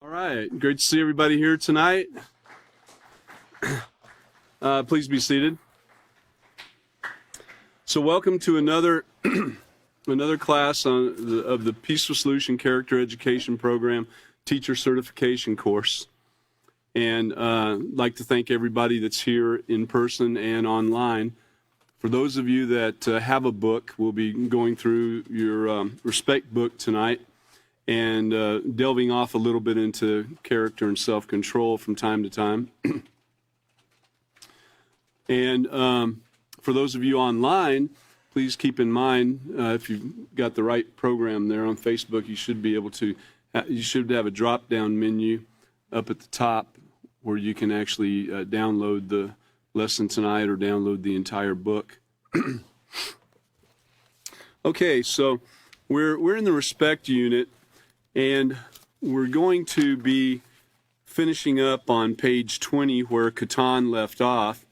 All right, great to see everybody here tonight. Please be seated. So welcome to another class of the Peaceful Solution Character Education Program Teacher Certification course. And I'd like to thank everybody that's here in person and online. For those of you that have a book, we'll be going through your respect book tonight and delving off a little bit into character and self-control from time to time. And for those of you online, please keep in mind, if you've got the right program there on Facebook, you should be able to, you should have a drop-down menu up at the top where you can actually download the lesson tonight or download the entire book. Okay, so we're in the respect unit, and we're going to be finishing up on page 20 where Catan left off,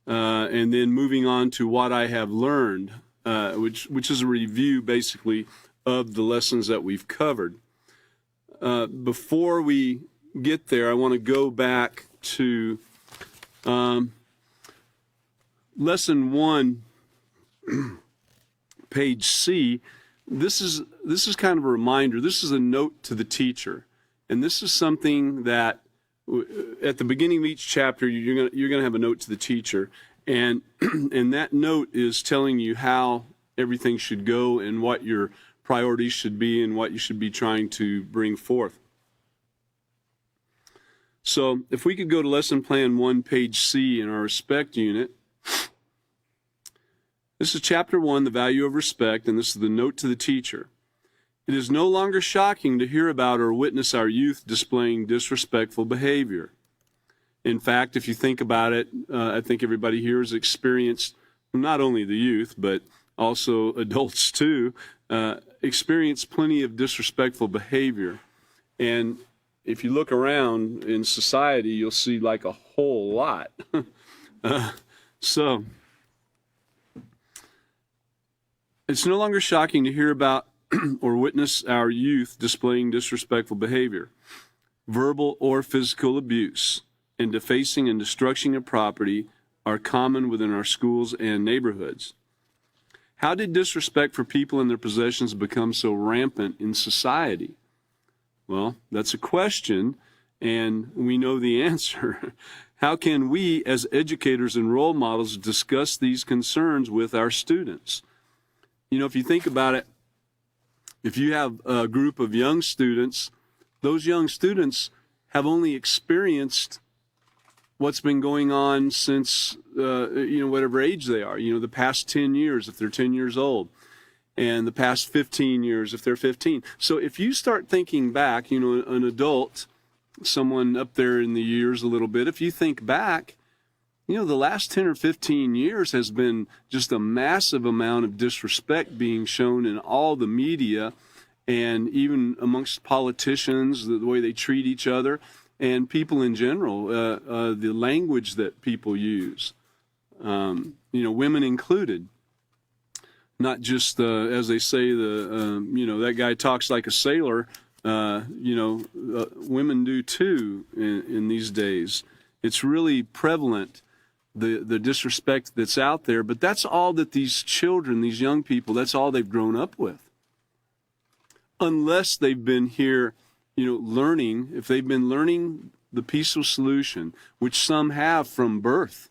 and then moving on to what I have learned, which is a review basically of the lessons that we've covered. Before we get there, I want to go back to lesson 1, page C. This is kind of a reminder. This is a note to the teacher, and this is something that at the beginning of each chapter you're gonna have a note to the teacher, and and that note is telling you how everything should go and what your priorities should be and what you should be trying to bring forth. So if we could go to lesson plan 1, page C in our respect unit. This is chapter 1, the value of respect, and this is the note to the teacher. It is no longer shocking to hear about or witness our youth displaying disrespectful behavior. In fact, if you think about it, I think everybody here has experienced, not only the youth, but also adults too, experience plenty of disrespectful behavior. And if you look around in society, you'll see like a whole lot. So it's no longer shocking to hear about or witness our youth displaying disrespectful behavior. Verbal or physical abuse and defacing and destruction of property are common within our schools and neighborhoods. How did disrespect for people and their possessions become so rampant in society? Well, that's a question, and we know the answer. How can we, as educators and role models, discuss these concerns with our students? You know, if you think about it, if you have a group of young students, those young students have only experienced what's been going on since, whatever age they are, the past 10 years, if they're 10 years old, and the past 15 years, if they're 15. So if you start thinking back, an adult, someone up there in the years a little bit, if you think back, the last 10 or 15 years has been just a massive amount of disrespect being shown in all the media and even amongst politicians, the way they treat each other and people in general, the language that people use, women included. Not just, as they say, that guy talks like a sailor, women do too in these days. It's really prevalent. The disrespect that's out there, but that's all that these children, these young people, that's all they've grown up with. Unless they've been here, learning, if they've been learning the peaceful solution, which some have from birth.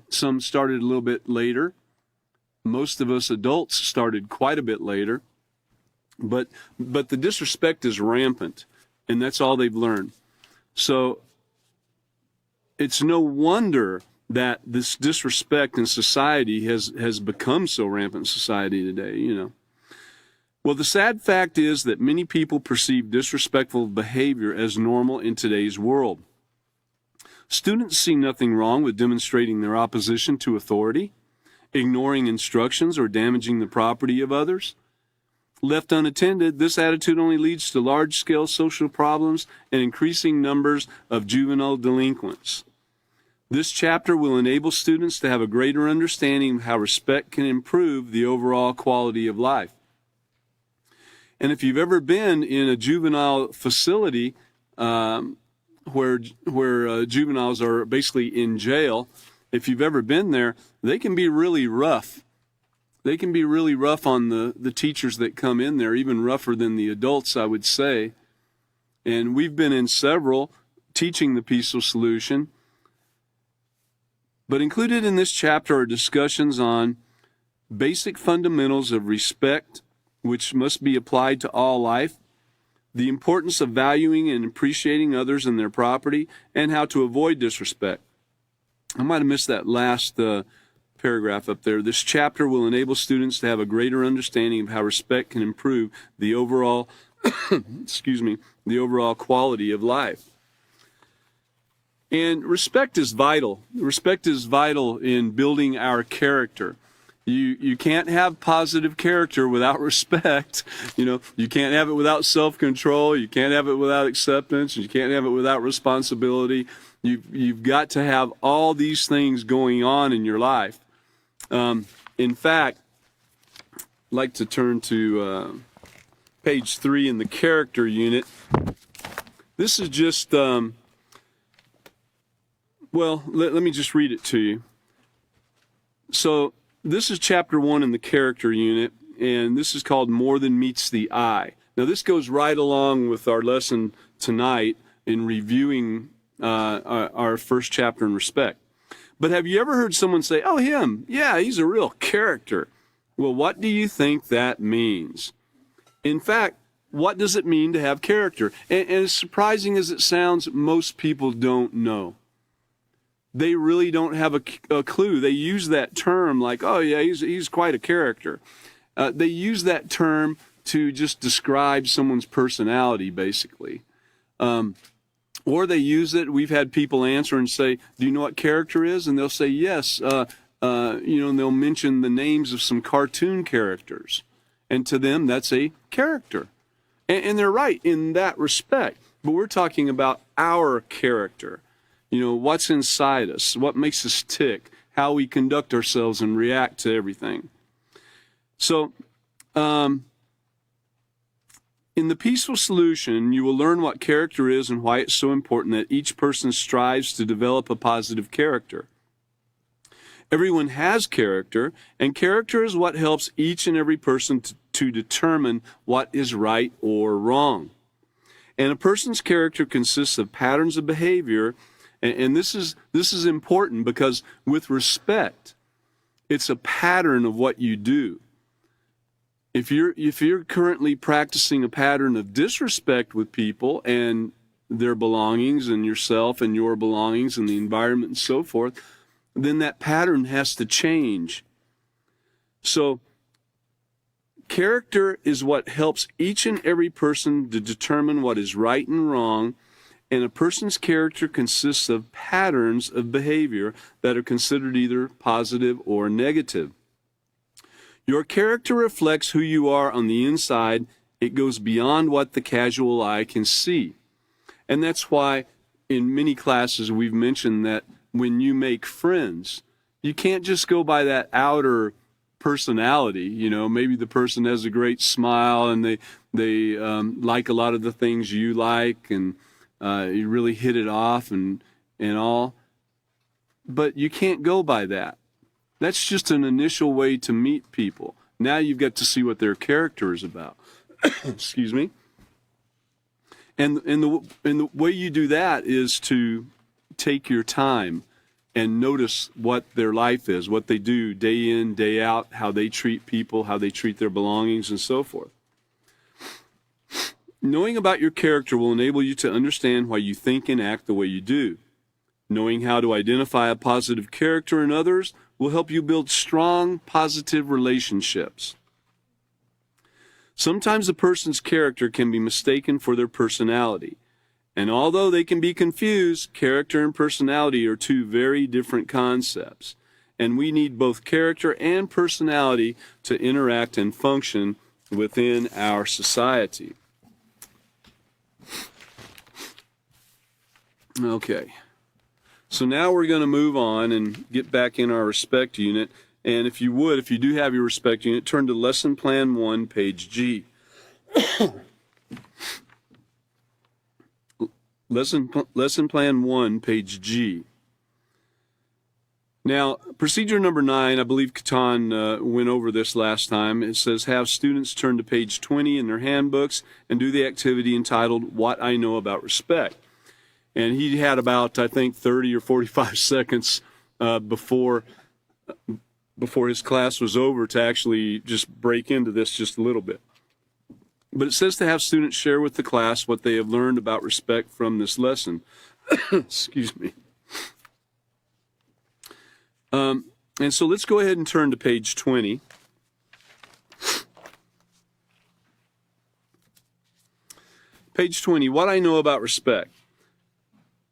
Some started a little bit later. Most of us adults started quite a bit later. But the disrespect is rampant, and that's all they've learned. So it's no wonder that this disrespect in society has become so rampant in society today, Well, the sad fact is that many people perceive disrespectful behavior as normal in today's world. Students see nothing wrong with demonstrating their opposition to authority, ignoring instructions, or damaging the property of others. Left unattended, this attitude only leads to large-scale social problems and increasing numbers of juvenile delinquents. This chapter will enable students to have a greater understanding of how respect can improve the overall quality of life. And if you've ever been in a juvenile facility where juveniles are basically in jail, if you've ever been there, they can be really rough. They can be really rough on the teachers that come in there, even rougher than the adults, I would say. And we've been in several teaching the peaceful solution. But included in this chapter are discussions on basic fundamentals of respect, which must be applied to all life, the importance of valuing and appreciating others and their property, and how to avoid disrespect. I might have missed that last paragraph up there. This chapter will enable students to have a greater understanding of how respect can improve the overall, the overall quality of life. And respect is vital. Respect is vital in building our character. You can't have positive character without respect. You can't have it without self-control. You can't have it without acceptance. You can't have it without responsibility. You've got to have all these things going on in your life. In fact, I'd like to turn to page 3 in the character unit. This is just, let me just read it to you. So this is chapter 1 in the character unit, and this is called More Than Meets the Eye. Now this goes right along with our lesson tonight in reviewing our first chapter in respect. But have you ever heard someone say, oh, him, yeah, he's a real character? Well, what do you think that means? In fact, what does it mean to have character? And as surprising as it sounds, most people don't know. They really don't have a clue. They use that term like, oh, yeah, he's quite a character. They use that term to just describe someone's personality, basically. Or they use it, we've had people answer and say, do you know what character is? And they'll say, yes. And they'll mention the names of some cartoon characters. And to them, that's a character. And they're right in that respect. But we're talking about our character. What's inside us, what makes us tick, how we conduct ourselves and react to everything. So, in the peaceful solution, you will learn what character is and why it's so important that each person strives to develop a positive character. Everyone has character, and character is what helps each and every person to determine what is right or wrong. And a person's character consists of patterns of behavior. And this is important because with respect, it's a pattern of what you do. If you're currently practicing a pattern of disrespect with people and their belongings and yourself and your belongings and the environment and so forth, then that pattern has to change. So character is what helps each and every person to determine what is right and wrong. And a person's character consists of patterns of behavior that are considered either positive or negative. Your character reflects who you are on the inside. It goes beyond what the casual eye can see. And that's why in many classes we've mentioned that when you make friends, you can't just go by that outer personality. Maybe the person has a great smile and they like a lot of the things you like, and you really hit it off and all. But you can't go by that. That's just an initial way to meet people. Now you've got to see what their character is about. Excuse me. And the way you do that is to take your time and notice what their life is, what they do day in, day out, how they treat people, how they treat their belongings, and so forth. Knowing about your character will enable you to understand why you think and act the way you do. Knowing how to identify a positive character in others will help you build strong, positive relationships. Sometimes a person's character can be mistaken for their personality. And although they can be confused, character and personality are two very different concepts. And we need both character and personality to interact and function within our society. Okay, so now we're going to move on and get back in our respect unit. And if you do have your respect unit, turn to Lesson Plan 1, page G. Lesson Plan 1, page G. Now, procedure number 9, I believe Catan went over this last time. It says, have students turn to page 20 in their handbooks and do the activity entitled, What I Know About Respect. And he had about, I think, 30 or 45 seconds before his class was over to actually just break into this just a little bit. But it says to have students share with the class what they have learned about respect from this lesson. Excuse me. And so let's go ahead and turn to page 20. Page 20, what I know about respect.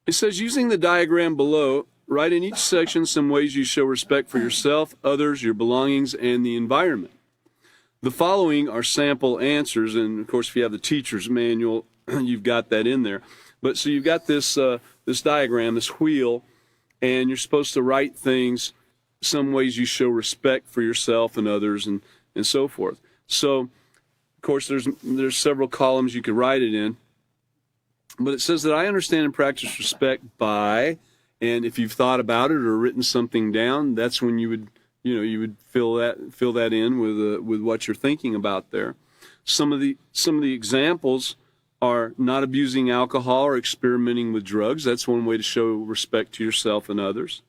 It says, using the diagram below, write in each section some ways you show respect for yourself, others, your belongings, and the environment. The following are sample answers, and of course, if you have the teacher's manual, you've got that in there. But so you've got this diagram, this wheel, and you're supposed to write things, some ways you show respect for yourself and others, and so forth. So, of course, there's several columns you could write it in. But it says that I understand and practice respect by, and if you've thought about it or written something down, that's when you would fill that in with what you're thinking about there. Some of the examples are not abusing alcohol or experimenting with drugs. That's one way to show respect to yourself and others.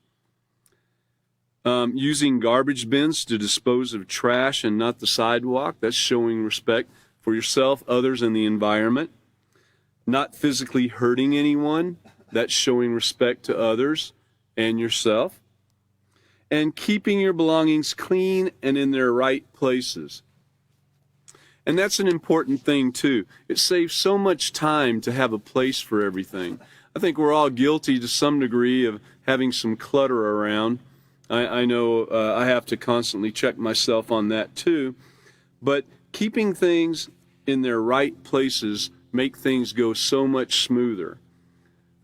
Using garbage bins to dispose of trash and not the sidewalk. That's showing respect for yourself, others, and the environment. Not physically hurting anyone. That's showing respect to others and yourself. And keeping your belongings clean and in their right places. And that's an important thing, too. It saves so much time to have a place for everything. I think we're all guilty to some degree of having some clutter around. I know I have to constantly check myself on that, too. But keeping things in their right places make things go so much smoother.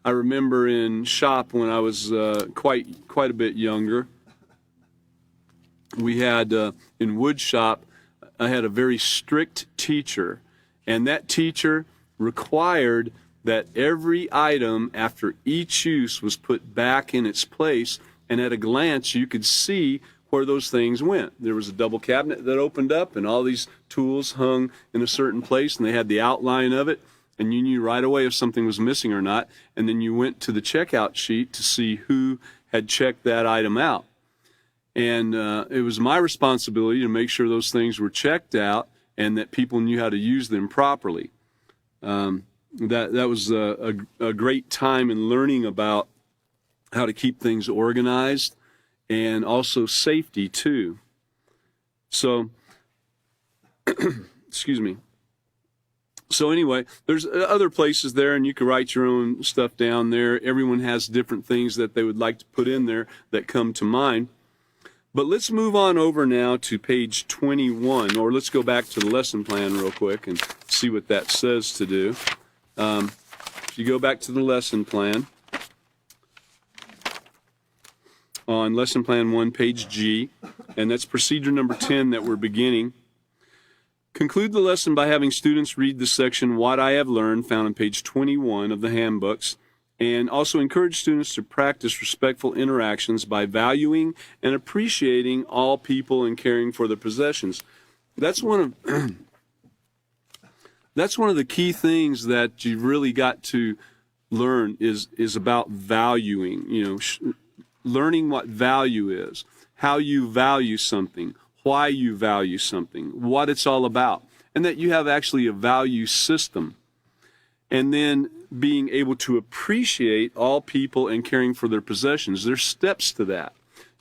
I remember in shop when I was quite a bit younger, we had, in wood shop, I had a very strict teacher, and that teacher required that every item after each use was put back in its place, and at a glance you could see where those things went. There was a double cabinet that opened up, and all these tools hung in a certain place, and they had the outline of it, and you knew right away if something was missing or not, and then you went to the checkout sheet to see who had checked that item out. And it was my responsibility to make sure those things were checked out and that people knew how to use them properly. That was a great time in learning about how to keep things organized and also safety too. So, excuse me. So anyway, there's other places there, and you can write your own stuff down there. Everyone has different things that they would like to put in there that come to mind. But let's move on over now to page 21, or let's go back to the lesson plan real quick and see what that says to do. If you go back to the lesson plan, on lesson plan 1, page G, and that's procedure number 10 that we're beginning. Conclude the lesson by having students read the section What I Have Learned, found on page 21 of the handbooks, and also encourage students to practice respectful interactions by valuing and appreciating all people and caring for their possessions. That's one of the key things that you've really got to learn is about valuing, learning what value is, how you value something, why you value something, what it's all about, and that you have actually a value system. And then being able to appreciate all people and caring for their possessions. There's steps to that.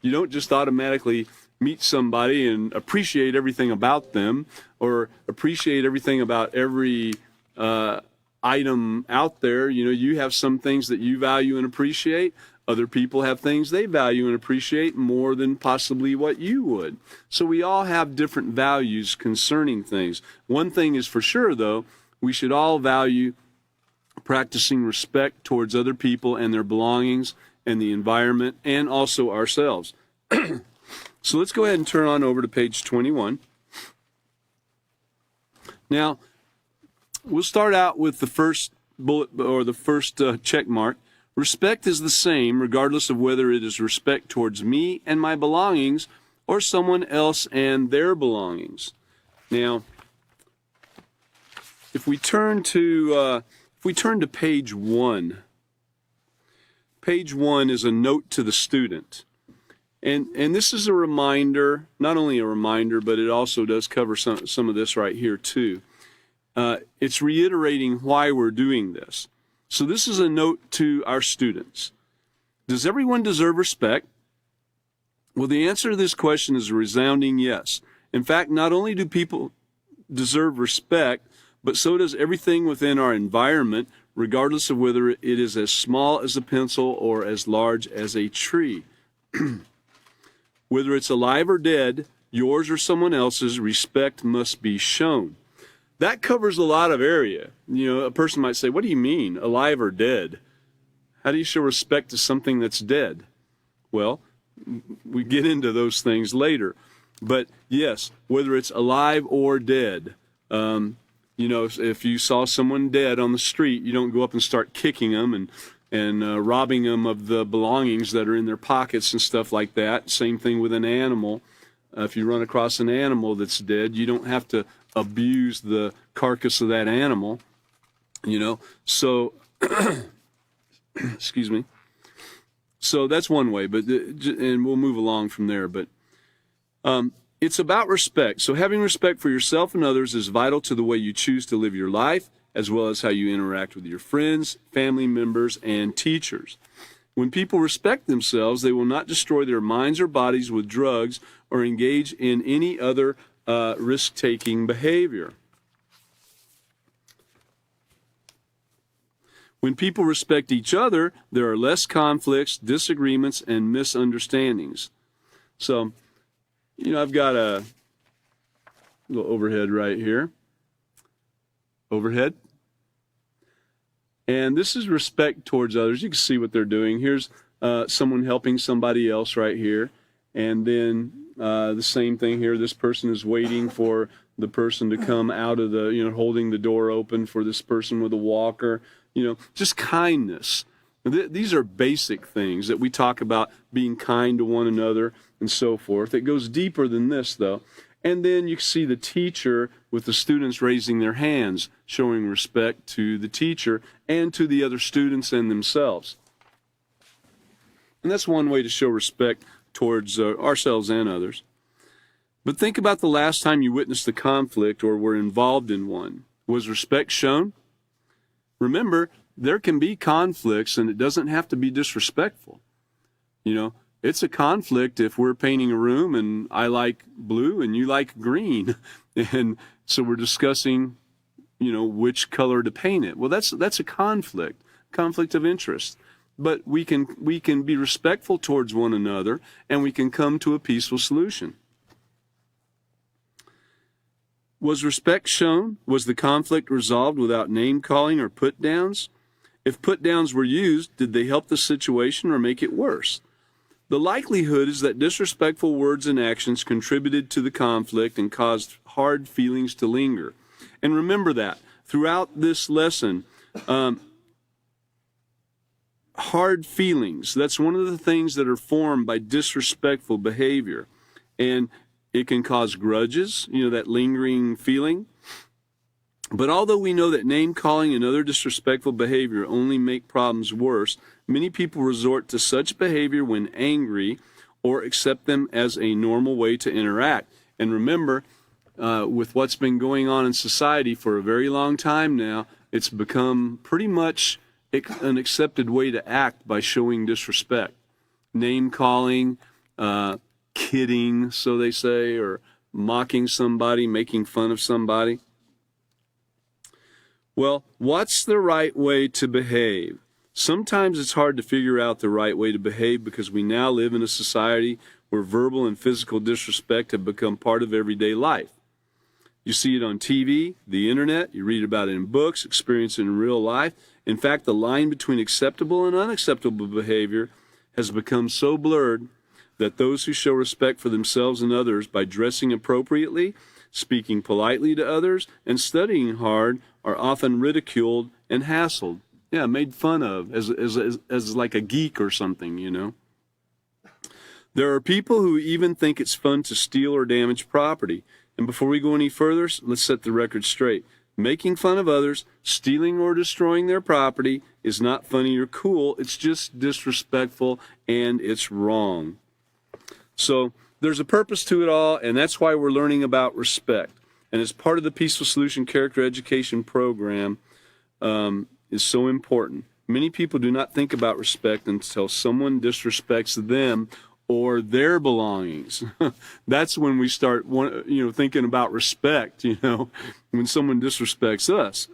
You don't just automatically meet somebody and appreciate everything about them or appreciate everything about every item out there. You have some things that you value and appreciate. Other people have things they value and appreciate more than possibly what you would. So we all have different values concerning things. One thing is for sure, though, we should all value practicing respect towards other people and their belongings and the environment and also ourselves. So let's go ahead and turn on over to page 21. Now, we'll start out with the first bullet or the first check mark. Respect is the same regardless of whether it is respect towards me and my belongings or someone else and their belongings. Now, if we turn to page 1, page 1 is a note to the student. And this is a reminder, not only a reminder, but it also does cover some of this right here too. It's reiterating why we're doing this. So this is a note to our students. Does everyone deserve respect? Well, the answer to this question is a resounding yes. In fact, not only do people deserve respect, but so does everything within our environment, regardless of whether it is as small as a pencil or as large as a tree. Whether it's alive or dead, yours or someone else's, respect must be shown. That covers a lot of area. You know, a person might say, what do you mean, alive or dead? How do you show respect to something that's dead? Well, we get into those things later. But yes, whether it's alive or dead, you know, if you saw someone dead on the street, you don't go up and start kicking them and robbing them of the belongings that are in their pockets and stuff like that. Same thing with an animal. If you run across an animal that's dead, you don't have to abuse the carcass of that animal, you know. So, excuse me. So that's one way, but and we'll move along from there. But it's about respect. So having respect for yourself and others is vital to the way you choose to live your life, as well as how you interact with your friends, family members, and teachers. When people respect themselves, they will not destroy their minds or bodies with drugs or engage in any other risk-taking behavior. When people respect each other, there are less conflicts, disagreements, and misunderstandings. So, you know, I've got a little overhead right here. Overhead. And this is respect towards others. You can see what they're doing. Here's someone helping somebody else right here. And then the same thing here. This person is waiting for the person to come out of the, you know, holding the door open for this person with a walker. You know, just kindness. These are basic things that we talk about, being kind to one another and so forth. It goes deeper than this, though. And then you see the teacher with the students raising their hands, showing respect to the teacher and to the other students and themselves. And that's one way to show respect towards ourselves and others. But think about the last time you witnessed a conflict or were involved in one. Was respect shown? Remember, there can be conflicts and it doesn't have to be disrespectful. You know, it's a conflict if we're painting a room and I like blue and you like green. And so we're discussing, you know, which color to paint it. Well, that's a conflict of interest. But we can be respectful towards one another and we can come to a peaceful solution. Was respect shown? Was the conflict resolved without name-calling or put-downs? If put-downs were used, did they help the situation or make it worse? The likelihood is that disrespectful words and actions contributed to the conflict and caused hard feelings to linger. And remember that throughout this lesson, hard feelings, that's one of the things that are formed by disrespectful behavior. And it can cause grudges, you know, that lingering feeling. But although we know that name-calling and other disrespectful behavior only make problems worse, many people resort to such behavior when angry or accept them as a normal way to interact. And remember, with what's been going on in society for a very long time now, it's become pretty much an accepted way to act by showing disrespect. Name-calling, kidding, so they say, or mocking somebody, making fun of somebody. Well, what's the right way to behave? Sometimes it's hard to figure out the right way to behave because we now live in a society where verbal and physical disrespect have become part of everyday life. You see it on TV, the internet, you read about it in books, experience it in real life. In fact, the line between acceptable and unacceptable behavior has become so blurred that those who show respect for themselves and others by dressing appropriately, speaking politely to others, and studying hard are often ridiculed and hassled. Yeah, made fun of as like a geek or something, you know. There are people who even think it's fun to steal or damage property. And before we go any further, let's set the record straight. Making fun of others, stealing or destroying their property is not funny or cool. It's just disrespectful and it's wrong. So there's a purpose to it all, and that's why we're learning about respect. And as part of the Peaceful Solution Character Education program is so important. Many people do not think about respect until someone disrespects them or their belongings. That's when we start, thinking about respect, when someone disrespects us.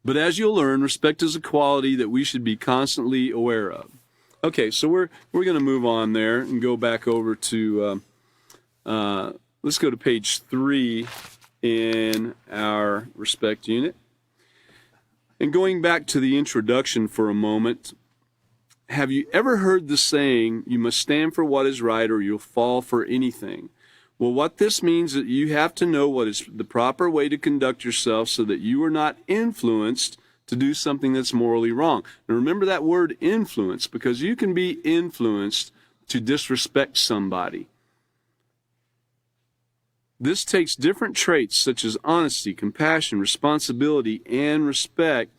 But as you'll learn, respect is a quality that we should be constantly aware of. Okay, so we're going to move on there and go back over to, let's go to page 3 in our respect unit. And going back to the introduction for a moment, have you ever heard the saying, you must stand for what is right or you'll fall for anything? Well, what this means is that you have to know what is the proper way to conduct yourself so that you are not influenced to do something that's morally wrong. And remember that word influence, because you can be influenced to disrespect somebody. This takes different traits such as honesty, compassion, responsibility, and respect.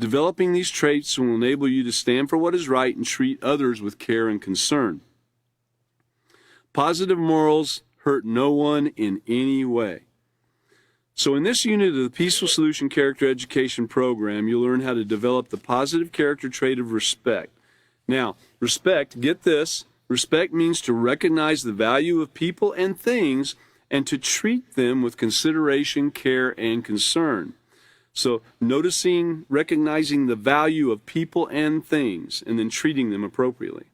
Developing these traits will enable you to stand for what is right and treat others with care and concern. Positive morals hurt no one in any way. So in this unit of the Peaceful Solution Character Education program, you'll learn how to develop the positive character trait of respect. Now, respect, get this, respect means to recognize the value of people and things and to treat them with consideration, care, and concern. So noticing, recognizing the value of people and things, and then treating them appropriately.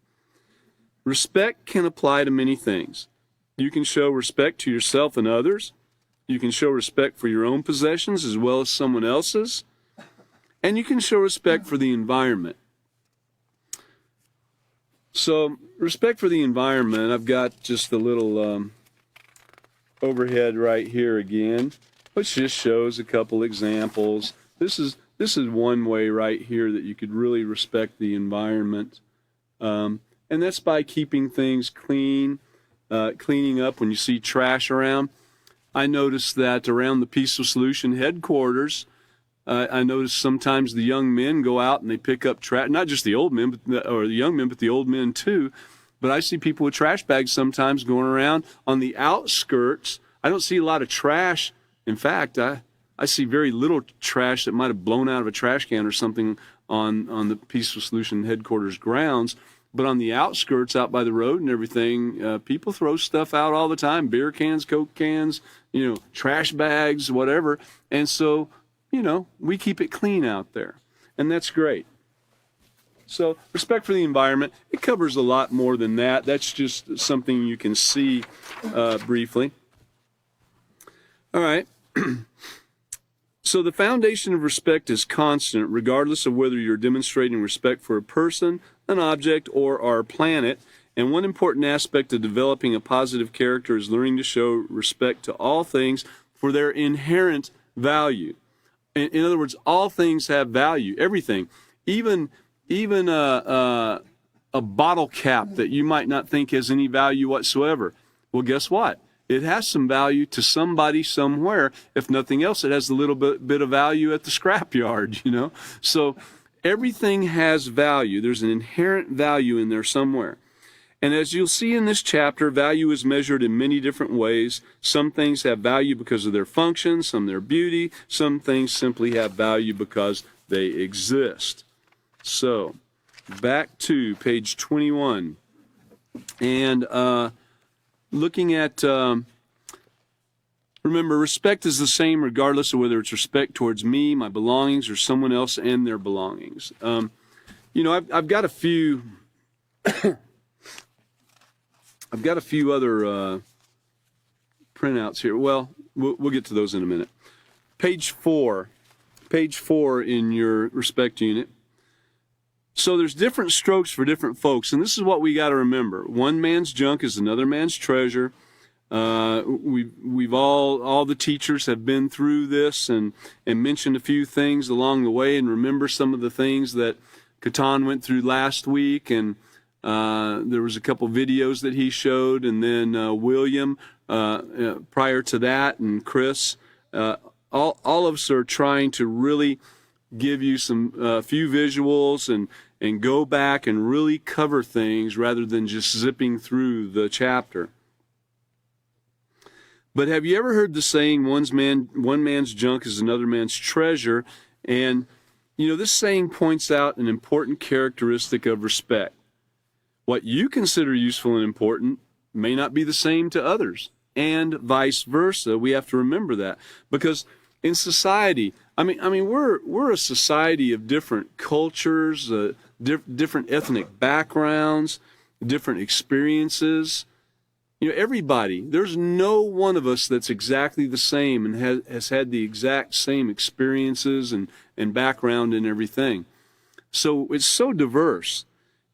Respect can apply to many things. You can show respect to yourself and others. You can show respect for your own possessions as well as someone else's. And you can show respect for the environment. So, respect for the environment, I've got just a little overhead right here again, which just shows a couple examples. This is one way right here that you could really respect the environment. And that's by keeping things clean, cleaning up when you see trash around. I noticed that around the Peaceful Solution headquarters, I noticed sometimes the young men go out and they pick up trash, not just the old men, or the young men, but the old men too. But I see people with trash bags sometimes going around on the outskirts. I don't see a lot of trash. In fact, I see very little trash that might have blown out of a trash can or something on the Peaceful Solution headquarters grounds. But on the outskirts, out by the road and everything, people throw stuff out all the time, beer cans, Coke cans, trash bags, whatever. And so, we keep it clean out there. And that's great. So respect for the environment, it covers a lot more than that. That's just something you can see briefly. All right. So the foundation of respect is constant, regardless of whether you're demonstrating respect for a person, an object, or our planet. And one important aspect of developing a positive character is learning to show respect to all things for their inherent value. In other words, all things have value, everything. Even a bottle cap that you might not think has any value whatsoever. Well, guess what? It has some value to somebody somewhere. If nothing else, it has a little bit of value at the scrapyard, So everything has value. There's an inherent value in there somewhere. And as you'll see in this chapter, value is measured in many different ways. Some things have value because of their function, some their beauty. Some things simply have value because they exist. So, back to page 21. And looking at, remember, respect is the same regardless of whether it's respect towards me, my belongings, or someone else and their belongings. I've got a few... I've got a few other printouts here. Well, we'll get to those in a minute. Page 4 in your respect unit. So there's different strokes for different folks, and this is what we got to remember. One man's junk is another man's treasure. We've all the teachers have been through this and mentioned a few things along the way, and remember some of the things that Catan went through last week, and there was a couple videos that he showed, and then William prior to that, and Chris. All of us are trying to really give you some few visuals and go back and really cover things rather than just zipping through the chapter. But have you ever heard the saying, one man's junk is another man's treasure? And, this saying points out an important characteristic of respect. What you consider useful and important may not be the same to others, and vice versa. We have to remember that, because in society, we're a society of different cultures, different ethnic backgrounds, different experiences. Everybody, there's no one of us that's exactly the same and has had the exact same experiences and background and everything. So it's so diverse.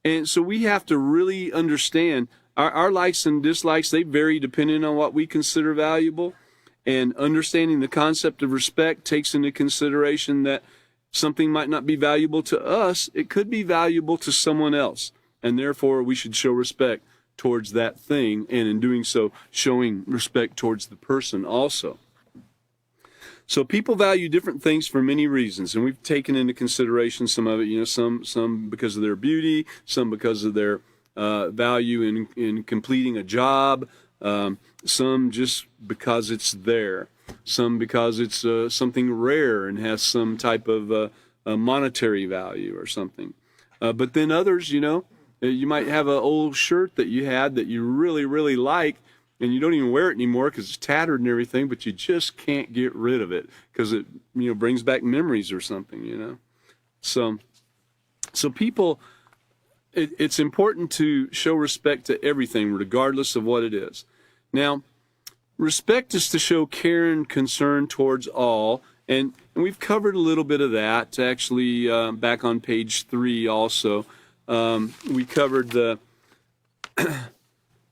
And so we have to really understand our likes and dislikes. They vary depending on what we consider valuable. And understanding the concept of respect takes into consideration that something might not be valuable to us. It could be valuable to someone else. And therefore, we should show respect towards that thing, and in doing so, showing respect towards the person also. So people value different things for many reasons, and we've taken into consideration some of it, some because of their beauty, some because of their value in completing a job, some just because it's there, some because it's something rare and has some type of monetary value or something. But then others, you might have an old shirt that you had that you really, really like, and you don't even wear it anymore because it's tattered and everything, but you just can't get rid of it because it, brings back memories or something, So people, it's important to show respect to everything, regardless of what it is. Now, respect is to show care and concern towards all, and we've covered a little bit of that, actually, back on page 3 also. We covered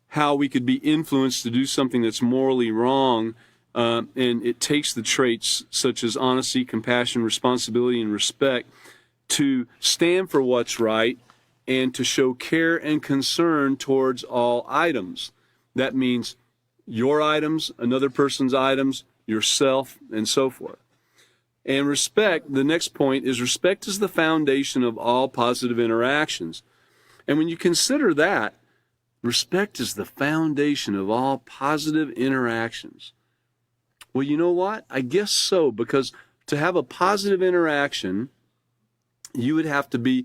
how we could be influenced to do something that's morally wrong, and it takes the traits such as honesty, compassion, responsibility, and respect to stand for what's right and to show care and concern towards all items. That means your items, another person's items, yourself, and so forth. And respect, the next point is respect is the foundation of all positive interactions. And when you consider that, respect is the foundation of all positive interactions. Well, you know what? I guess so, because to have a positive interaction, you would have to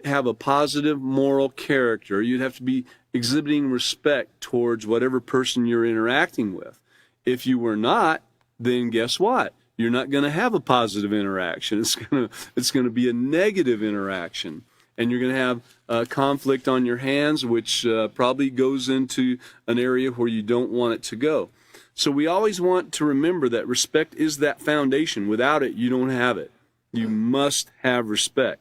have a positive moral character. You'd have to be exhibiting respect towards whatever person you're interacting with. If you were not, then guess what? You're not going to have a positive interaction. It's going to be a negative interaction, and you're going to have conflict on your hands, which probably goes into an area where you don't want it to go. So we always want to remember that respect is that foundation. Without it, you don't have it. You must have respect.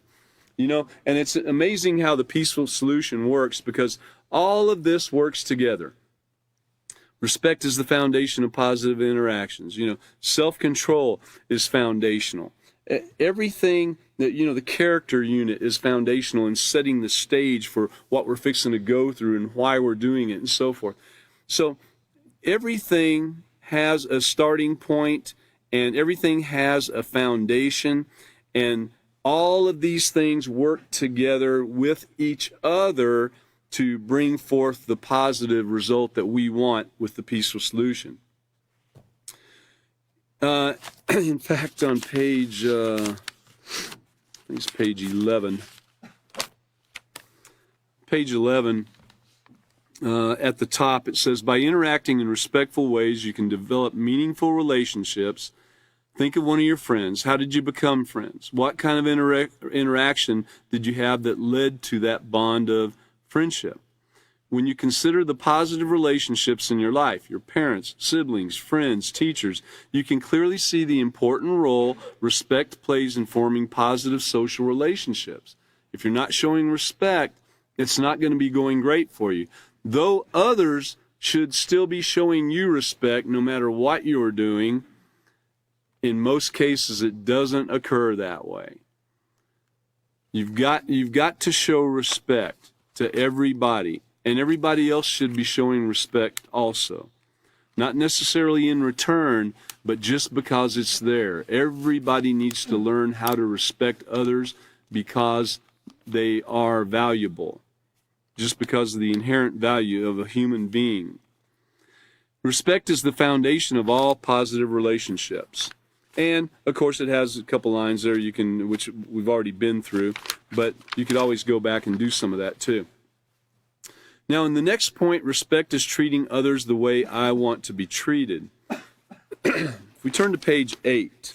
And it's amazing how the peaceful solution works, because all of this works together. Respect is the foundation of positive interactions. Self-control is foundational. Everything that, the character unit is foundational in setting the stage for what we're fixing to go through and why we're doing it and so forth. So everything has a starting point and everything has a foundation, and all of these things work together with each other to bring forth the positive result that we want with the peaceful solution. In fact, on page, I think it's page 11. Page 11, at the top, it says, by interacting in respectful ways, you can develop meaningful relationships. Think of one of your friends. How did you become friends? What kind of interaction did you have that led to that bond of friendship? When you consider the positive relationships in your life, your parents, siblings, friends, teachers, you can clearly see the important role respect plays in forming positive social relationships. If you're not showing respect, it's not going to be going great for you. Though others should still be showing you respect no matter what you're doing. In most cases, it doesn't occur that way. You've got to show respect to everybody, and everybody else should be showing respect also. Not necessarily in return, but just because it's there. Everybody needs to learn how to respect others because they are valuable, just because of the inherent value of a human being. Respect is the foundation of all positive relationships. And, of course, it has a couple lines there which we've already been through, but you could always go back and do some of that too. Now, in the next point, respect is treating others the way I want to be treated. If we turn to page 8.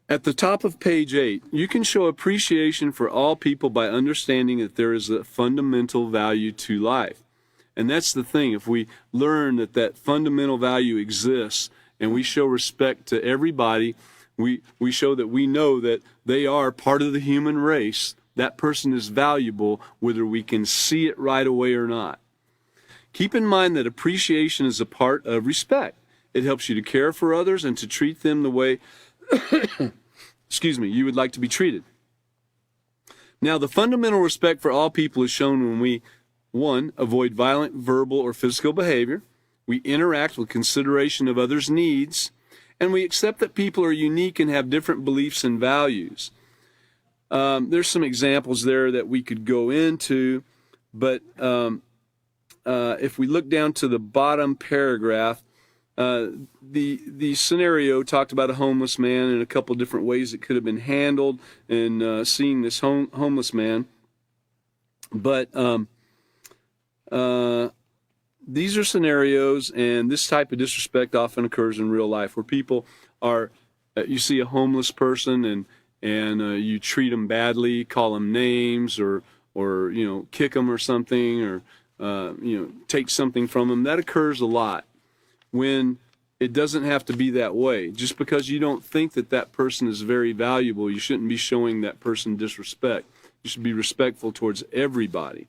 At the top of page 8, you can show appreciation for all people by understanding that there is a fundamental value to life. And that's the thing. If we learn that fundamental value exists and we show respect to everybody, we show that we know that they are part of the human race. That person is valuable whether we can see it right away or not. Keep in mind that appreciation is a part of respect. It helps you to care for others and to treat them the way you would like to be treated. Now, the fundamental respect for all people is shown when we 1. Avoid violent verbal or physical behavior. We interact with consideration of others' needs. And we accept that people are unique and have different beliefs and values. There's some examples there that we could go into, but if we look down to the bottom paragraph, the scenario talked about a homeless man and a couple different ways it could have been handled in seeing this homeless man. But these are scenarios, and this type of disrespect often occurs in real life where people are, you see a homeless person and you treat them badly, call them names or kick them or something or take something from them. That occurs a lot when it doesn't have to be that way. Just because you don't think that person is very valuable, you shouldn't be showing that person disrespect. You should be respectful towards everybody.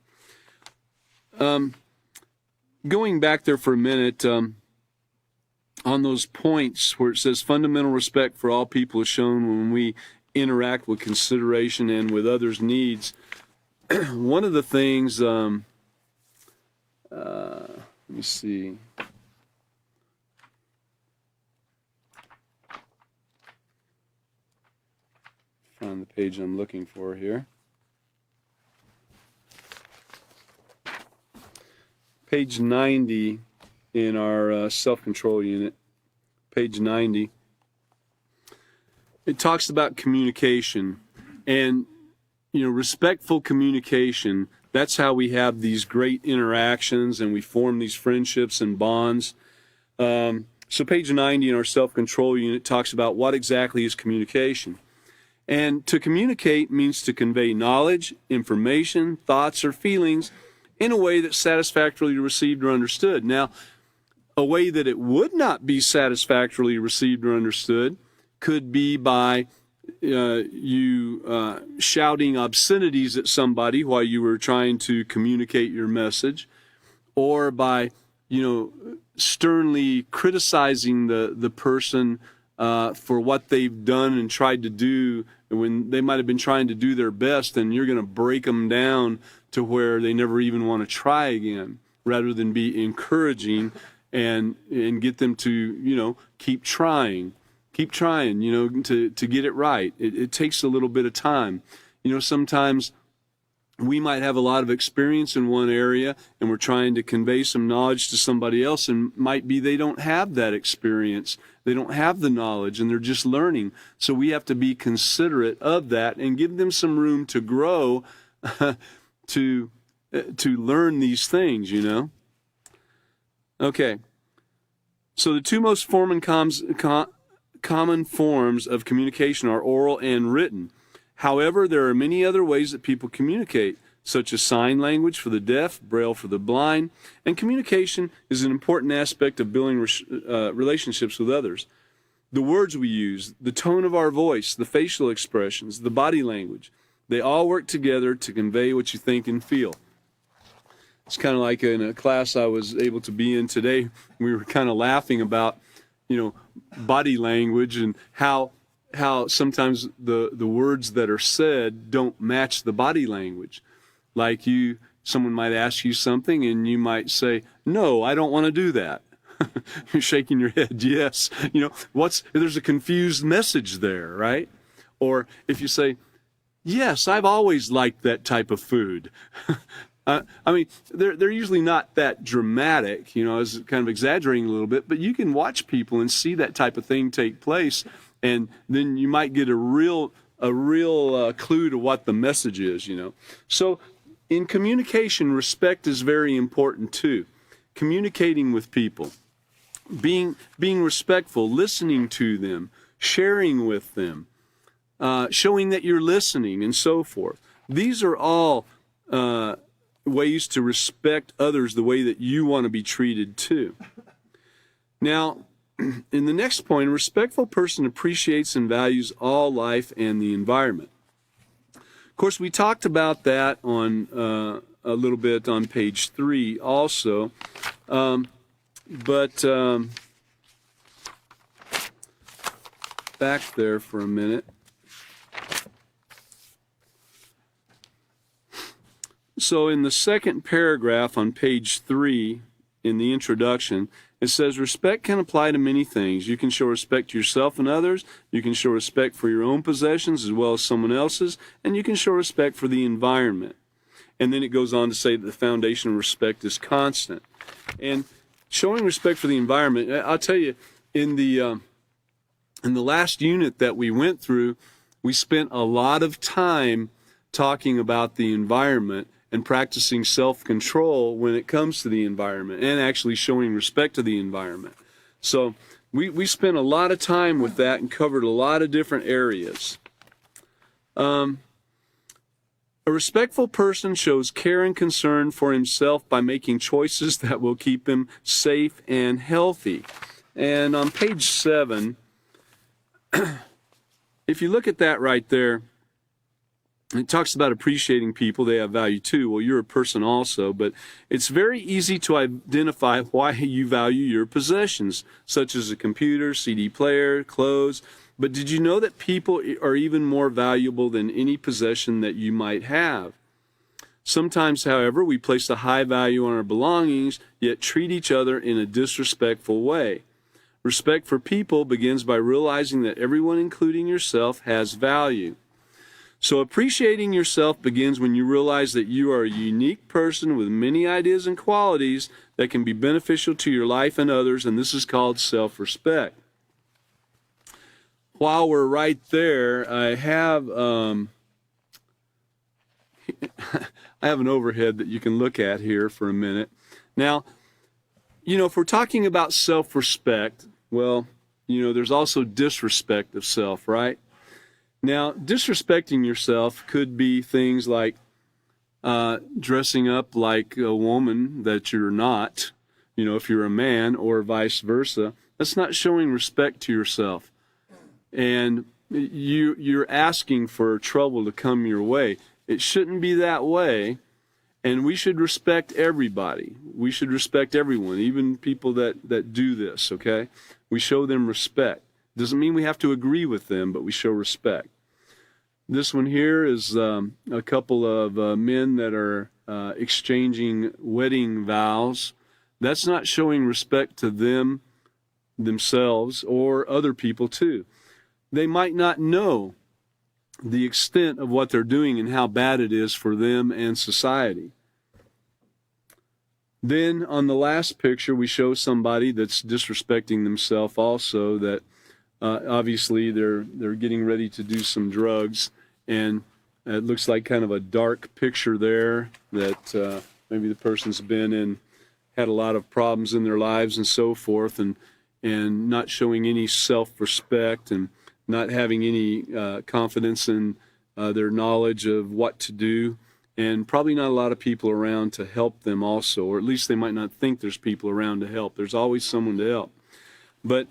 Going back there for a minute, on those points where it says fundamental respect for all people is shown when we interact with consideration and with others' needs. One of the things, let me see. Find the page I'm looking for here. Page 90 in our self-control unit, page 90, it talks about communication. And, respectful communication, that's how we have these great interactions and we form these friendships and bonds. So page 90 in our self-control unit talks about what exactly is communication. And to communicate means to convey knowledge, information, thoughts, or feelings in a way that's satisfactorily received or understood. Now, a way that it would not be satisfactorily received or understood could be by you shouting obscenities at somebody while you were trying to communicate your message, or by sternly criticizing the person for what they've done and tried to do when they might have been trying to do their best, and you're going to break them down to where they never even want to try again, rather than be encouraging and get them to keep trying to get it right. It takes a little bit of time. Sometimes we might have a lot of experience in one area and we're trying to convey some knowledge to somebody else, and might be they don't have that experience. They don't have the knowledge and they're just learning. So we have to be considerate of that and give them some room to grow to learn these things, Okay. So the two most common forms of communication are oral and written. However, there are many other ways that people communicate, such as sign language for the deaf, Braille for the blind, and communication is an important aspect of building relationships with others. The words we use, the tone of our voice, the facial expressions, the body language, They all work together to convey what you think and feel. It's kind of like in a class I was able to be in today. We were kind of laughing about, body language and how sometimes the words that are said don't match the body language. Like someone might ask you something and you might say, "No, I don't want to do that." You're shaking your head, yes. There's a confused message there, right? Or if you say, "Yes, I've always liked that type of food." They're usually not that dramatic, I was kind of exaggerating a little bit, but you can watch people and see that type of thing take place, and then you might get a real clue to what the message is, So in communication, respect is very important too. Communicating with people, being respectful, listening to them, sharing with them, showing that you're listening, and so forth. These are all ways to respect others the way that you want to be treated too. Now, in the next point, a respectful person appreciates and values all life and the environment. Of course, we talked about that on a little bit on page 3 also, but back there for a minute. So in the second paragraph on page 3, in the introduction, it says, respect can apply to many things. You can show respect to yourself and others. You can show respect for your own possessions as well as someone else's. And you can show respect for the environment. And then it goes on to say that the foundation of respect is constant. And showing respect for the environment, I'll tell you, in the last unit that we went through, we spent a lot of time talking about the environment and practicing self-control when it comes to the environment and actually showing respect to the environment. So we spent a lot of time with that and covered a lot of different areas. A respectful person shows care and concern for himself by making choices that will keep him safe and healthy. And on page 7, if you look at that right there, it talks about appreciating people. They have value too. Well, you're a person also, but it's very easy to identify why you value your possessions, such as a computer, CD player, clothes. But did you know that people are even more valuable than any possession that you might have? Sometimes, however, we place a high value on our belongings, yet treat each other in a disrespectful way. Respect for people begins by realizing that everyone, including yourself, has value. So appreciating yourself begins when you realize that you are a unique person with many ideas and qualities that can be beneficial to your life and others, and this is called self-respect. While we're right there, I have an overhead that you can look at here for a minute. Now, if we're talking about self-respect, well, there's also disrespect of self, right? Now, disrespecting yourself could be things like dressing up like a woman that you're not, if you're a man, or vice versa. That's not showing respect to yourself. And you're asking for trouble to come your way. It shouldn't be that way, and we should respect everybody. We should respect everyone, even people that do this, okay? We show them respect. Doesn't mean we have to agree with them, but we show respect. This one here is a couple of men that are exchanging wedding vows. That's not showing respect to them, themselves, or other people too. They might not know the extent of what they're doing and how bad it is for them and society. Then on the last picture, we show somebody that's disrespecting themselves also, that obviously they're getting ready to do some drugs, and it looks like kind of a dark picture there that maybe the person's had a lot of problems in their lives and so forth, and not showing any self-respect and not having any confidence in their knowledge of what to do. And probably not a lot of people around to help them also, or at least they might not think there's people around to help. There's always someone to help. But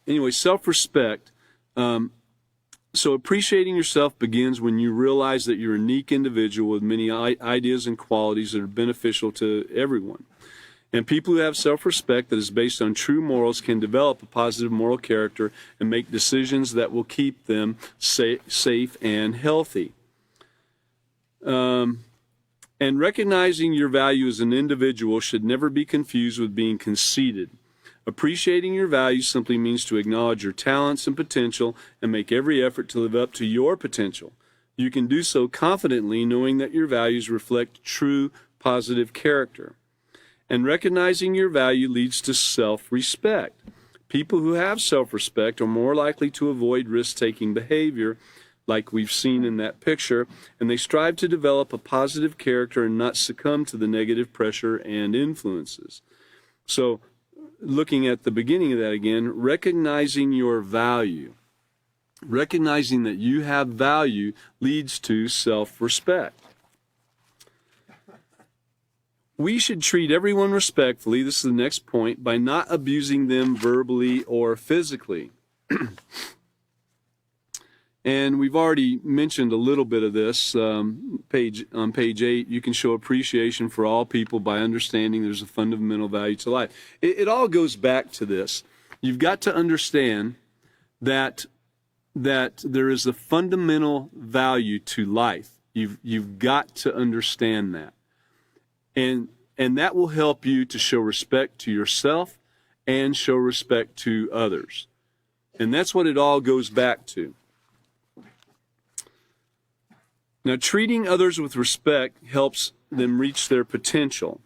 anyway, self-respect. So appreciating yourself begins when you realize that you're a unique individual with many ideas and qualities that are beneficial to everyone. And people who have self-respect that is based on true morals can develop a positive moral character and make decisions that will keep them safe and healthy. And recognizing your value as an individual should never be confused with being conceited. Appreciating your value simply means to acknowledge your talents and potential and make every effort to live up to your potential. You can do so confidently, knowing that your values reflect true positive character. And recognizing your value leads to self-respect. People who have self-respect are more likely to avoid risk-taking behavior, like we've seen in that picture, and they strive to develop a positive character and not succumb to the negative pressure and influences. So, looking at the beginning of that again, recognizing your value. Recognizing that you have value leads to self-respect. We should treat everyone respectfully, this is the next point, by not abusing them verbally or physically. And we've already mentioned a little bit of this. On page 8, you can show appreciation for all people by understanding there's a fundamental value to life. It all goes back to this. You've got to understand that there is a fundamental value to life. You've got to understand that. And that will help you to show respect to yourself and show respect to others. And that's what it all goes back to. Now, treating others with respect helps them reach their potential.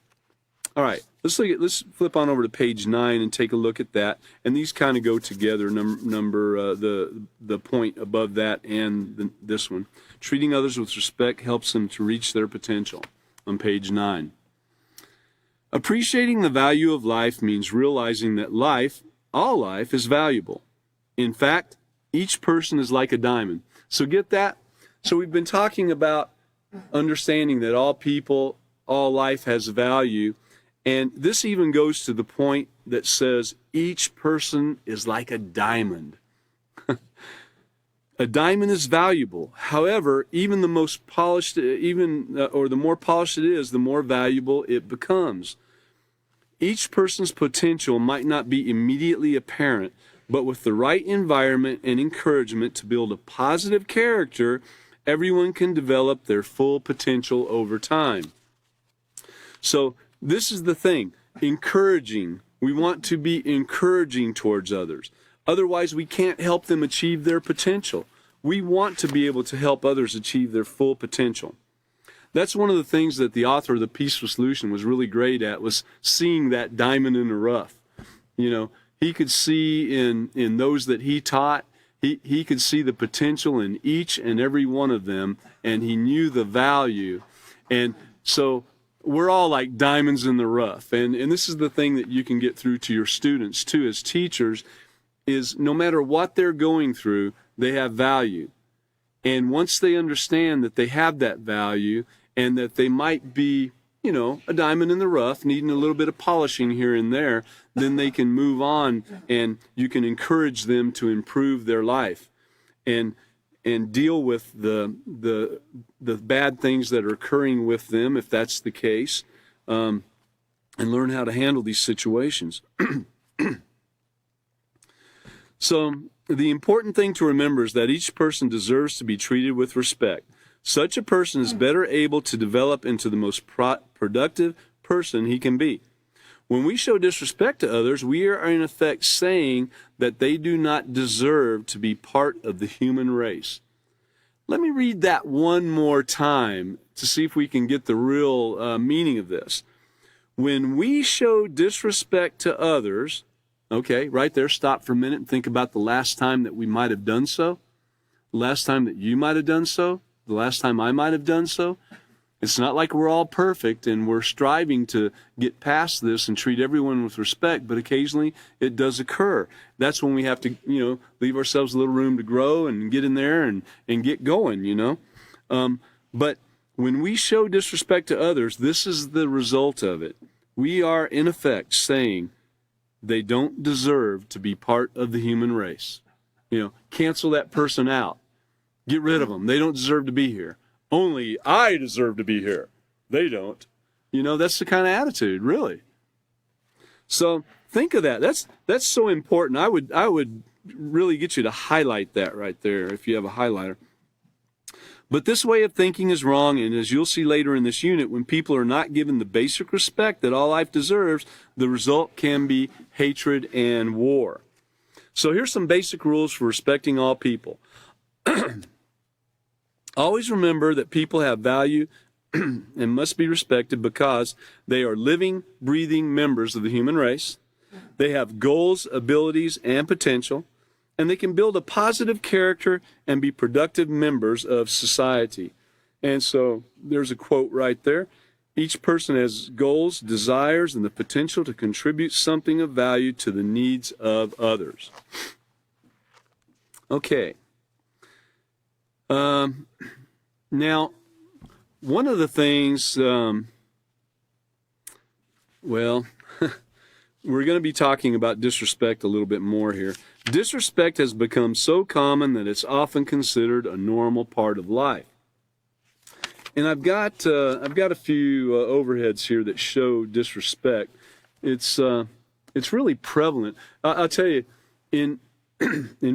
All right, let's flip on over to page 9 and take a look at that. And these kind of go together, the point above that and this one. Treating others with respect helps them to reach their potential on page 9. Appreciating the value of life means realizing that all life is valuable. In fact, each person is like a diamond. So get that? So we've been talking about understanding that all people, all life has value. And this even goes to the point that says each person is like a diamond. A diamond is valuable. However, even the most polished, or the more polished it is, the more valuable it becomes. Each person's potential might not be immediately apparent, but with the right environment and encouragement to build a positive character, everyone can develop their full potential over time. So this is the thing, encouraging. We want to be encouraging towards others. Otherwise, we can't help them achieve their potential. We want to be able to help others achieve their full potential. That's one of the things that the author of The Peaceful Solution was really great at, was seeing that diamond in the rough. You know, he could see in those that he taught, he could see the potential in each and every one of them, and he knew the value. And so we're all like diamonds in the rough. And this is the thing that you can get through to your students too as teachers, is no matter what they're going through, they have value. And once they understand that they have that value and that they might be, you know, a diamond in the rough, needing a little bit of polishing here and there, then they can move on and you can encourage them to improve their life and deal with the bad things that are occurring with them, if that's the case, and learn how to handle these situations. So the important thing to remember is that each person deserves to be treated with respect. Such a person is better able to develop into the most productive person he can be. When we show disrespect to others, we are in effect saying that they do not deserve to be part of the human race. Let me read that one more time to see if we can get the real meaning of this. When we show disrespect to others, okay, right there, stop for a minute and think about the last time that we might have done so, the last time that you might have done so, the last time I might have done so. It's not like we're all perfect and we're striving to get past this and treat everyone with respect, but occasionally it does occur. That's when we have to, leave ourselves a little room to grow and get in there and get going, But when we show disrespect to others, this is the result of it. We are, in effect, saying they don't deserve to be part of the human race. Cancel that person out. Get rid of them. They don't deserve to be here. Only I deserve to be here. They don't. You know, that's the kind of attitude, really. So think of that. That's so important. I would really get you to highlight that right there if you have a highlighter. But this way of thinking is wrong, and as you'll see later in this unit, when people are not given the basic respect that all life deserves, the result can be hatred and war. So here's some basic rules for respecting all people. Always remember that people have value and must be respected because they are living, breathing members of the human race. They have goals, abilities, and potential, and they can build a positive character and be productive members of society. And so there's a quote right there. Each person has goals, desires, and the potential to contribute something of value to the needs of others. Okay. Now, one of the things, we're going to be talking about disrespect a little bit more here. Disrespect has become so common that it's often considered a normal part of life. And I've got a few overheads here that show disrespect. It's really prevalent. I'll tell you, in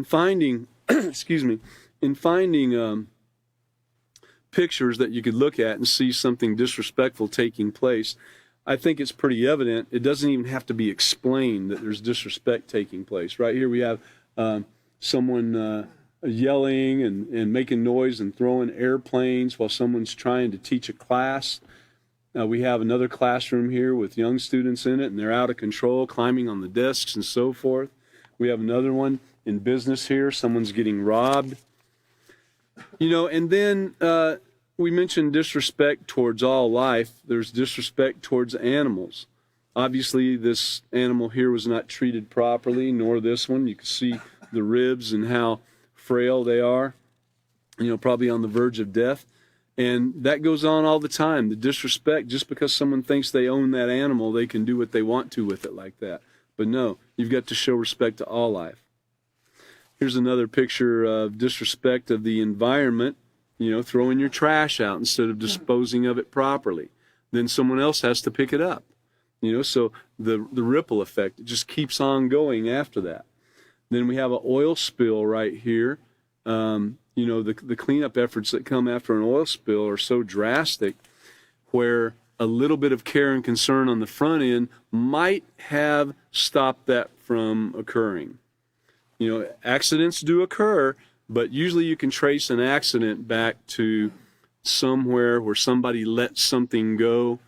finding pictures that you could look at and see something disrespectful taking place, I think it's pretty evident. It doesn't even have to be explained that there's disrespect taking place. Right here we have someone yelling and making noise and throwing airplanes while someone's trying to teach a class. We have another classroom here with young students in it, and they're out of control, climbing on the desks and so forth. We have another one in business here. Someone's getting robbed. You know, and then we mentioned disrespect towards all life. There's disrespect towards animals. Obviously, this animal here was not treated properly, nor this one. You can see the ribs and how frail they are, you know, probably on the verge of death. And that goes on all the time. The disrespect, just because someone thinks they own that animal, they can do what they want to with it like that. But no, you've got to show respect to all life. Here's another picture of disrespect of the environment, you know, throwing your trash out instead of disposing of it properly. Then someone else has to pick it up, you know, so the ripple effect, it just keeps on going after that. Then we have an oil spill right here. You know, the cleanup efforts that come after an oil spill are so drastic where a little bit of care and concern on the front end might have stopped that from occurring. You know, accidents do occur, but usually you can trace an accident back to somewhere where somebody let something go,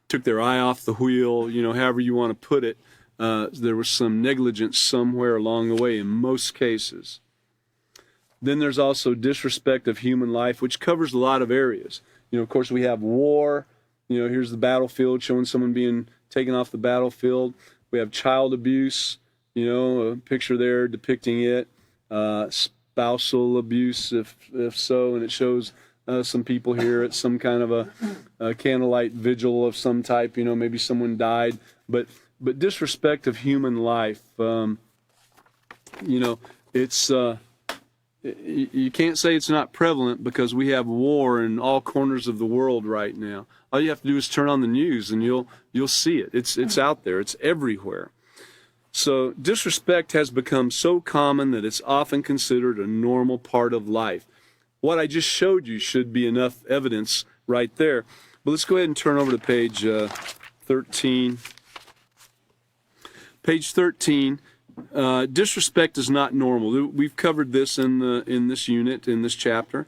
took their eye off the wheel, you know, however you want to put it. There was some negligence somewhere along the way in most cases. Then there's also disrespect of human life, which covers a lot of areas. You know, of course, we have war. You know, here's the battlefield showing someone being taken off the battlefield. We have child abuse. You know, a picture there depicting it. Spousal abuse, if so, and it shows some people here at some kind of a candlelight vigil of some type. You know, maybe someone died. But disrespect of human life, you know, it's you can't say it's not prevalent because we have war in all corners of the world right now. All you have to do is turn on the news and you'll see it. It's out there. It's everywhere. So disrespect has become so common that it's often considered a normal part of life. What I just showed you should be enough evidence right there. But let's go ahead and turn over to page 13. Page 13. Disrespect is not normal. We've covered this in this unit, in this chapter.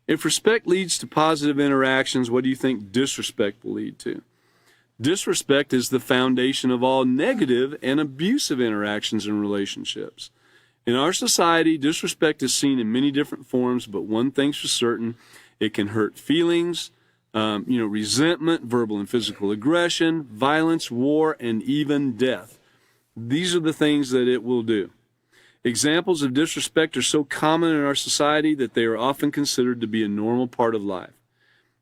If respect leads to positive interactions, what do you think disrespect will lead to? Disrespect is the foundation of all negative and abusive interactions and relationships. In our society, disrespect is seen in many different forms, but one thing's for certain: it can hurt feelings, resentment, verbal and physical aggression, violence, war, and even death. These are the things that it will do. Examples of disrespect are so common in our society that they are often considered to be a normal part of life.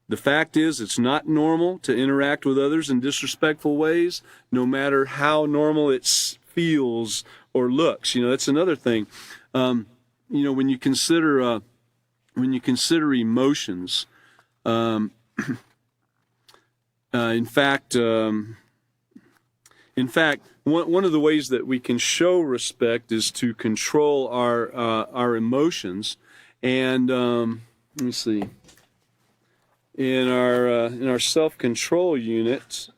The fact is, it's not normal to interact with others in disrespectful ways, no matter how normal it feels or looks. You know, that's another thing. When you consider when you consider emotions, um, in fact, one of the ways that we can show respect is to control our emotions. And let me see. In our self-control unit,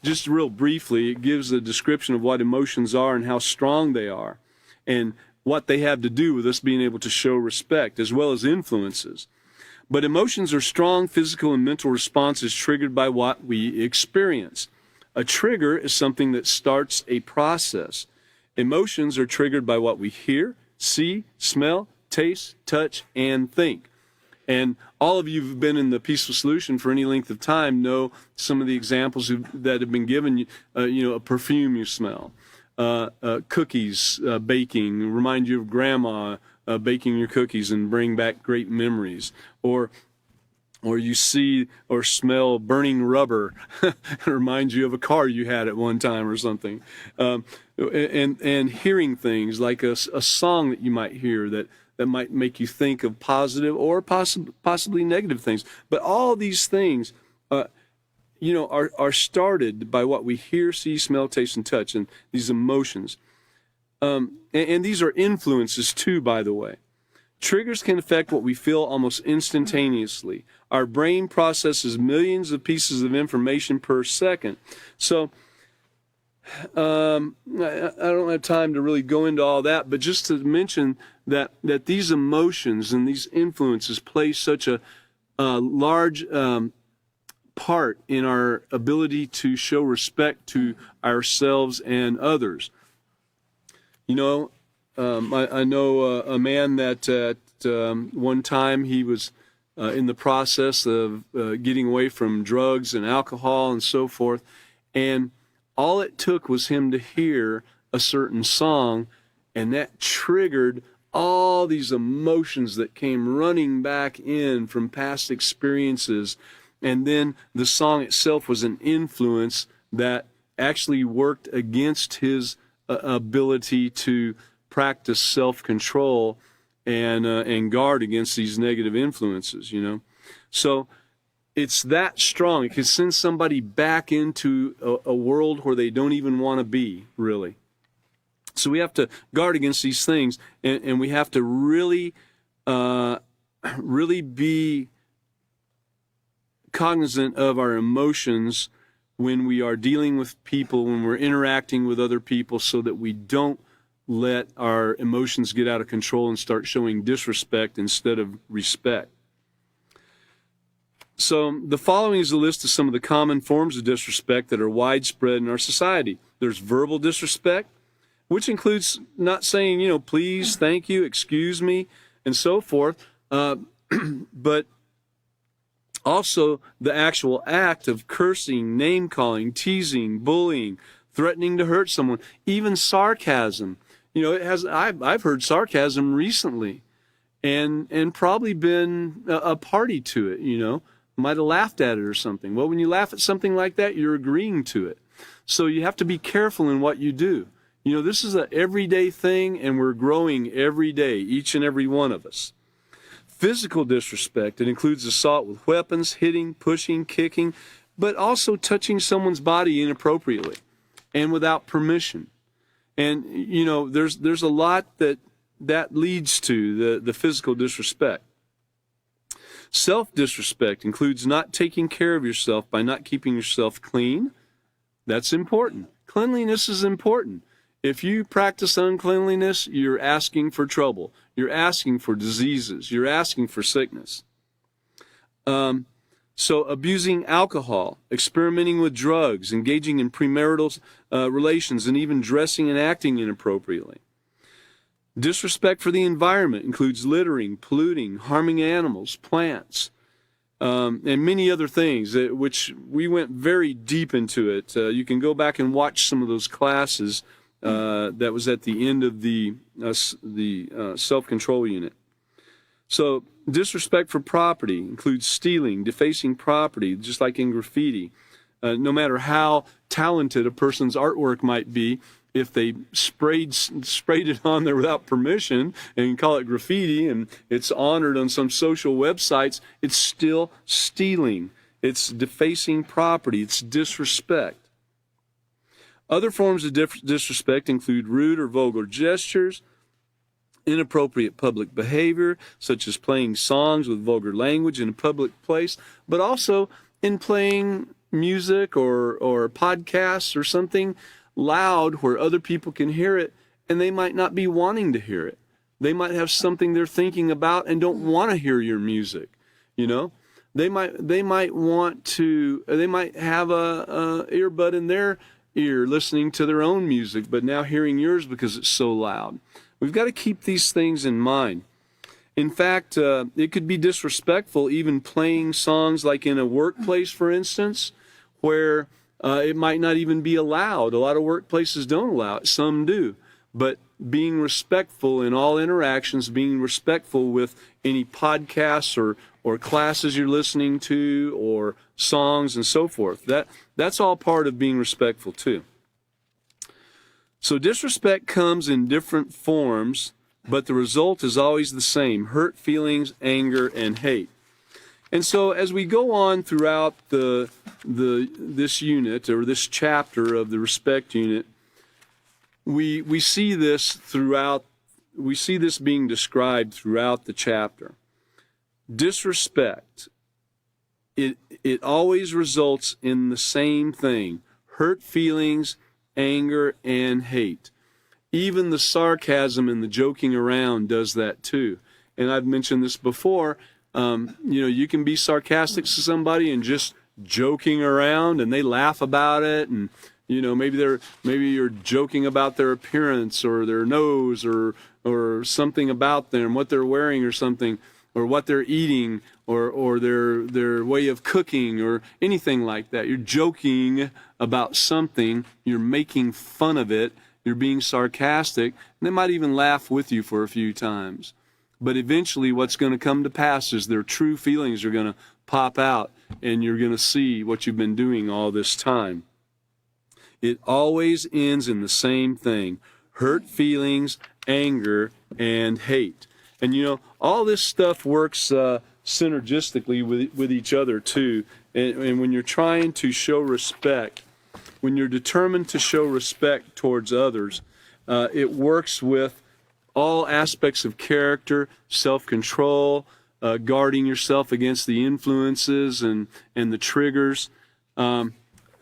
just real briefly, it gives a description of what emotions are and how strong they are, and what they have to do with us being able to show respect, as well as influences. But emotions are strong physical and mental responses triggered by what we experience. A trigger is something that starts a process. Emotions are triggered by what we hear, see, smell, taste, touch, and think. And all of you who've been in the Peaceful Solution for any length of time know some of the examples that have been given. A perfume you smell, cookies baking remind you of grandma baking your cookies and bring back great memories. Or you see or smell burning rubber, it reminds you of a car you had at one time or something. And hearing things like a song that you might hear that might make you think of positive or possibly negative things. But all these things, are started by what we hear, see, smell, taste, and touch, and these emotions. And these are influences too, by the way. Triggers can affect what we feel almost instantaneously. Our brain processes millions of pieces of information per second. So I don't have time to really go into all that, but just to mention that these emotions and these influences play such a large part in our ability to show respect to ourselves and others. I know a man that at one time he was in the process of getting away from drugs and alcohol and so forth, and all it took was him to hear a certain song, and that triggered all these emotions that came running back in from past experiences. And then the song itself was an influence that actually worked against his ability to practice self-control and guard against these negative influences, So it's that strong. It can send somebody back into a world where they don't even want to be, really. So we have to guard against these things, and we have to really be cognizant of our emotions when we are dealing with people, when we're interacting with other people, so that we don't let our emotions get out of control and start showing disrespect instead of respect. So the following is a list of some of the common forms of disrespect that are widespread in our society. There's verbal disrespect, which includes not saying, please, thank you, excuse me, and so forth, but also the actual act of cursing, name-calling, teasing, bullying, threatening to hurt someone, even sarcasm. I've heard sarcasm recently and probably been a party to it, might have laughed at it or something. Well, when you laugh at something like that, you're agreeing to it. So you have to be careful in what you do. This is an everyday thing, and we're growing every day, each and every one of us. Physical disrespect, it includes assault with weapons, hitting, pushing, kicking, but also touching someone's body inappropriately and without permission. And, there's a lot that leads to the physical disrespect. Self-disrespect includes not taking care of yourself by not keeping yourself clean. That's important. Cleanliness is important. If you practice uncleanliness, you're asking for trouble. You're asking for diseases. You're asking for sickness. So abusing alcohol, experimenting with drugs, engaging in premarital relations, and even dressing and acting inappropriately. Disrespect for the environment includes littering, polluting, harming animals, plants, and many other things, which we went very deep into it. You can go back and watch some of those classes that was at the end of the self-control unit. So disrespect for property includes stealing, defacing property, just like in graffiti. No matter how talented a person's artwork might be, if they sprayed it on there without permission and call it graffiti and it's honored on some social websites, it's still stealing. It's defacing property. It's disrespect. Other forms of disrespect include rude or vulgar gestures, inappropriate public behavior, such as playing songs with vulgar language in a public place, but also in playing music or podcasts or something loud where other people can hear it and they might not be wanting to hear it. They might have something they're thinking about and don't want to hear your music. You know, they might have a earbud in their ear listening to their own music, but now hearing yours because it's so loud. We've got to keep these things in mind. In fact, it could be disrespectful even playing songs like in a workplace, for instance, where it might not even be allowed. A lot of workplaces don't allow it. Some do. But being respectful in all interactions, being respectful with any podcasts or classes you're listening to or songs and so forth, that's all part of being respectful too. So disrespect comes in different forms, but the result is always the same: hurt feelings, anger, and hate. And so as we go on throughout this unit or this chapter of the respect unit, we see this being described throughout the chapter. Disrespect, it always results in the same thing: hurt feelings, anger, and hate. Even the sarcasm and the joking around does that too. And I've mentioned this before. You can be sarcastic to somebody and just joking around, and they laugh about it, and maybe you're joking about their appearance or their nose or something about them, what they're wearing or something, or what they're eating or their way of cooking or anything like that. You're joking about something, you're making fun of it, you're being sarcastic, and they might even laugh with you for a few times. But eventually what's going to come to pass is their true feelings are going to pop out, and you're going to see what you've been doing all this time. It always ends in the same thing: hurt feelings, anger, and hate. And all this stuff works synergistically with each other too. And when you're trying to show respect, when you're determined to show respect towards others, it works with all aspects of character, self-control, guarding yourself against the influences and the triggers.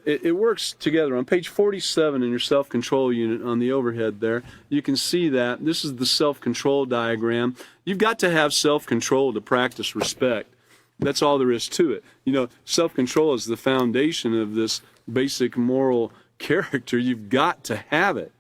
It works together. On page 47 in your self-control unit on the overhead there, you can see that. This is the self-control diagram. You've got to have self-control to practice respect. That's all there is to it. Self-control is the foundation of this basic moral character. You've got to have it.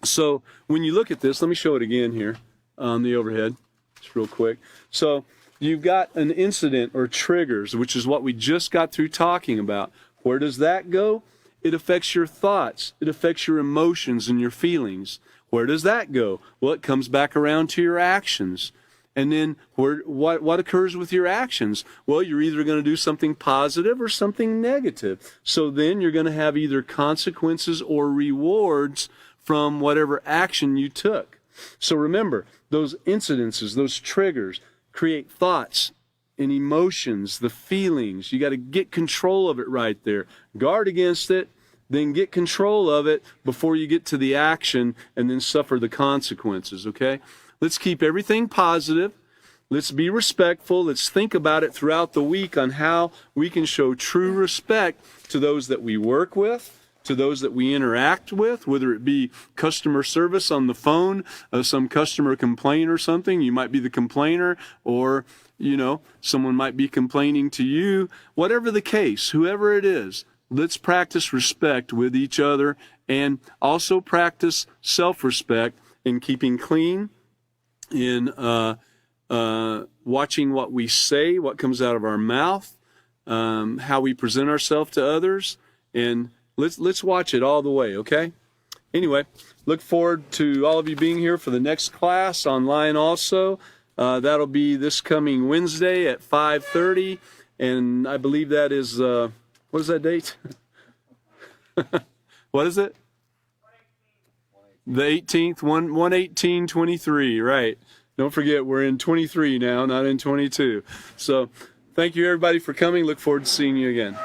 So when you look at this, let me show it again here on the overhead, just real quick. So you've got an incident or triggers, which is what we just got through talking about. Where does that go? It affects your thoughts. It affects your emotions and your feelings. Where does that go? Well, it comes back around to your actions. And then what occurs with your actions? Well, you're either going to do something positive or something negative. So then you're going to have either consequences or rewards from whatever action you took. So remember, those incidences, those triggers, create thoughts and emotions, the feelings. You got to get control of it right there. Guard against it, then get control of it before you get to the action and then suffer the consequences, okay? Let's keep everything positive. Let's be respectful. Let's think about it throughout the week on how we can show true respect to those that we work with, to those that we interact with, whether it be customer service on the phone, some customer complaint or something. You might be the complainer, or, someone might be complaining to you. Whatever the case, whoever it is, let's practice respect with each other and also practice self-respect in keeping clean, in watching what we say, what comes out of our mouth, how we present ourselves to others, and let's watch it all the way, okay? Anyway, look forward to all of you being here for the next class online also. That'll be this coming Wednesday at 5:30, and I believe that is, what is that date? What is it? The 18th, 11823, right. Don't forget, we're in 23 now, not in 22. So thank you, everybody, for coming. Look forward to seeing you again.